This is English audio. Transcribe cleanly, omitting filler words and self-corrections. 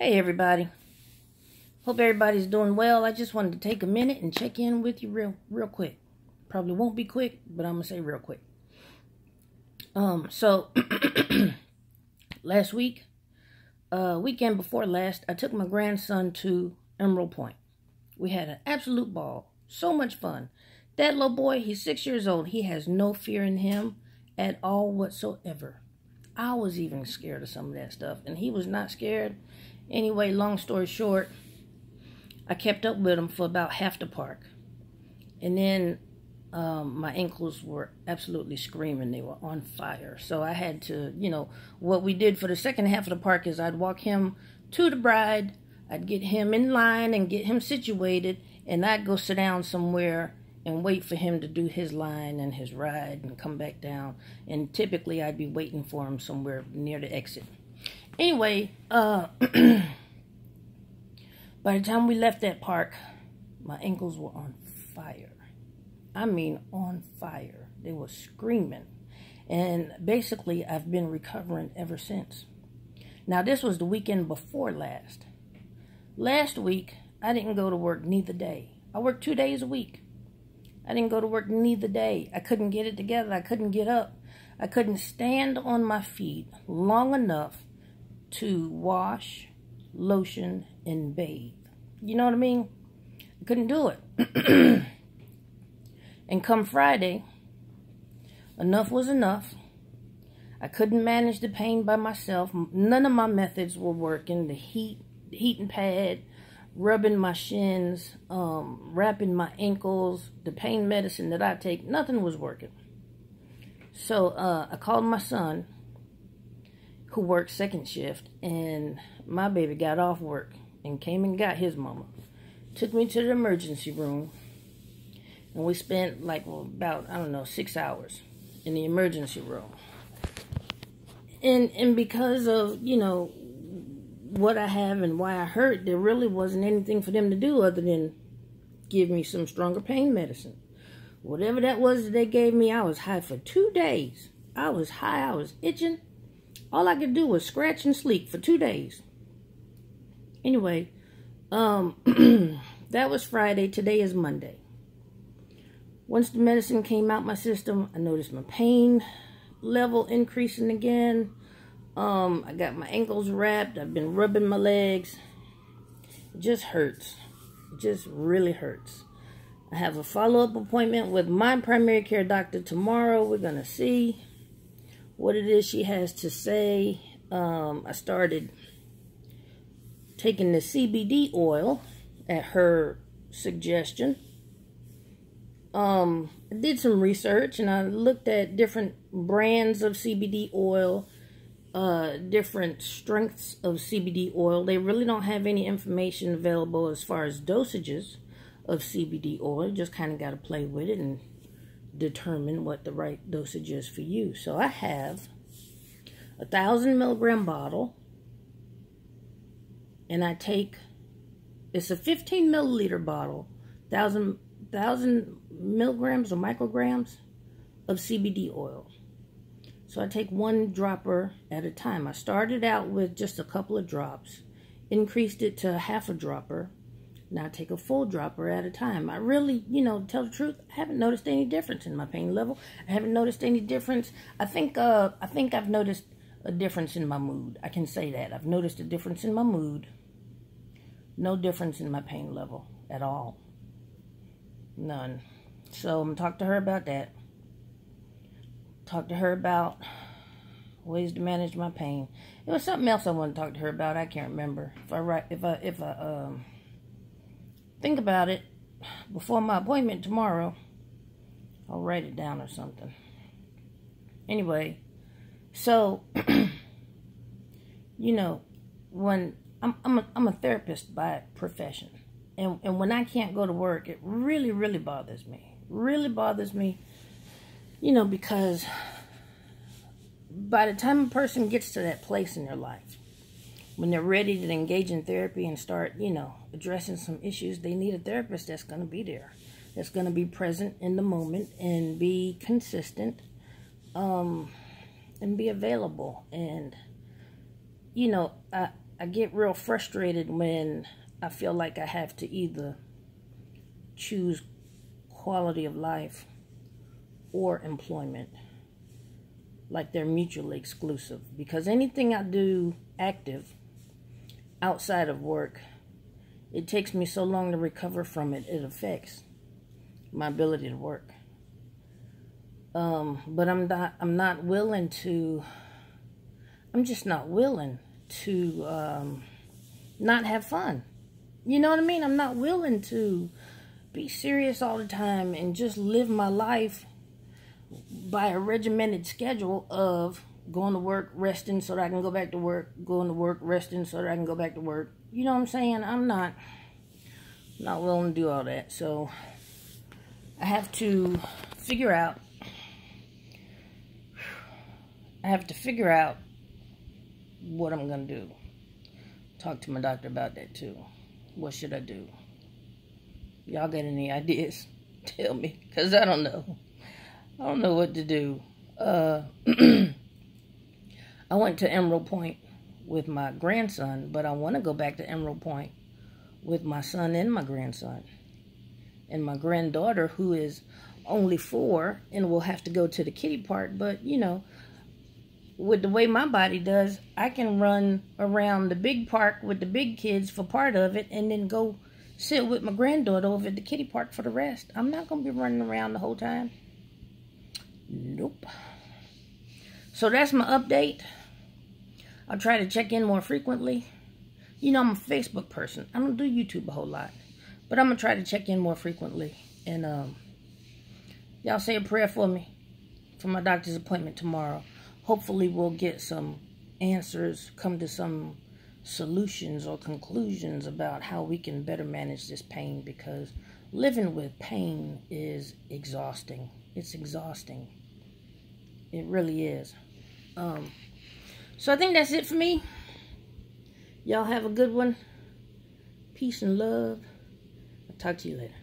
Hey everybody. Hope everybody's doing well. I just wanted to take a minute and check in with you real quick. Probably won't be quick, but I'm gonna say real quick. So last week, weekend before last, I took my grandson to Emerald Point. We had an absolute ball. So much fun. That little boy, he's 6 years old. He has no fear in him at all whatsoever. I was even scared of some of that stuff, and he was not scared. Anyway, long story short, I kept up with him for about half the park. And then my ankles were absolutely screaming. They were on fire. So I had to, what we did for the second half of the park is I'd walk him to the bride. I'd get him in line and get him situated. And I'd go sit down somewhere and wait for him to do his line and his ride and come back down. And typically I'd be waiting for him somewhere near the exit. Anyway, by the time we left that park, my ankles were on fire. I mean, on fire. They were screaming. And basically, I've been recovering ever since. Now, this was the weekend before last. Last week, I didn't go to work neither day. I worked 2 days a week. I didn't go to work neither day. I couldn't get it together. I couldn't get up. I couldn't stand on my feet long enough to wash, lotion, and bathe. You know what I mean? I couldn't do it. And come Friday, enough was enough. I couldn't manage the pain by myself. None of my methods were working. The heating pad, rubbing my shins, wrapping my ankles, the pain medicine that I take, nothing was working. So I called my son, who worked second shift, and my baby got off work and came and got his mama. Took me to the emergency room, and we spent about 6 hours in the emergency room. And because of, what I have and why I hurt, there really wasn't anything for them to do other than give me some stronger pain medicine. Whatever that was that they gave me, I was high for 2 days. I was high, I was itching. All I could do was scratch and sleep for 2 days. Anyway, that was Friday. Today is Monday. Once the medicine came out my system, I noticed my pain level increasing again. I got my ankles wrapped. I've been rubbing my legs. It just hurts. It just really hurts. I have a follow-up appointment with my primary care doctor tomorrow. We're going to see what it is she has to say. I started taking the CBD oil at her suggestion. I did some research and I looked at different brands of CBD oil, different strengths of CBD oil. They really don't have any information available as far as dosages of CBD oil. You just kind of got to play with it and determine what the right dosage is for you. So I have a 1,000 milligram bottle, and I take, it's a 15 milliliter bottle, 1,000 milligrams or micrograms of CBD oil. So I take 1 dropper at a time. I started out with just a couple of drops, increased it to half a dropper. Now I take a full dropper at a time. I really, to tell the truth, I haven't noticed any difference in my pain level. I haven't noticed any difference. I think I've noticed a difference in my mood. I can say that. I've noticed a difference in my mood. No difference in my pain level at all. None. So I'm going to talk to her about that. Talk to her about ways to manage my pain. It was something else I wanted to talk to her about. I can't remember. If I think about it before my appointment tomorrow, I'll write it down or something. Anyway, so when I'm a therapist by profession, and when I can't go to work, it really bothers me. Really bothers me, because by the time a person gets to that place in their life, when they're ready to engage in therapy and start, addressing some issues, they need a therapist that's going to be there, that's going to be present in the moment and be consistent, and be available. And, I get real frustrated when I feel like I have to either choose quality of life or employment. Like they're mutually exclusive. Because anything I do active outside of work, it takes me so long to recover from it, it affects my ability to work. But I'm not willing to, I'm just not willing to not have fun. You know what I mean? I'm not willing to be serious all the time and just live my life by a regimented schedule of going to work, resting so that I can go back to work, going to work, resting so that I can go back to work. You know what I'm saying? I'm not willing to do all that. So I have to figure out what I'm going to do. Talk to my doctor about that too. What should I do? Y'all got any ideas? Tell me, because I don't know. I don't know what to do. I went to Emerald Point with my grandson, but I want to go back to Emerald Point with my son and my grandson. And my granddaughter, who is only 4 and will have to go to the kiddie park. But, you know, with the way my body does, I can run around the big park with the big kids for part of it and then go sit with my granddaughter over at the kiddie park for the rest. I'm not going to be running around the whole time. Nope. So that's my update. I'll try to check in more frequently. You know, I'm a Facebook person. I don't do YouTube a whole lot. But I'm going to try to check in more frequently. And y'all say a prayer for me for my doctor's appointment tomorrow. Hopefully we'll get some answers, come to some solutions or conclusions about how we can better manage this pain, because living with pain is exhausting. It's exhausting. It really is. So I think that's it for me. Y'all have a good one. Peace and love. I'll talk to you later.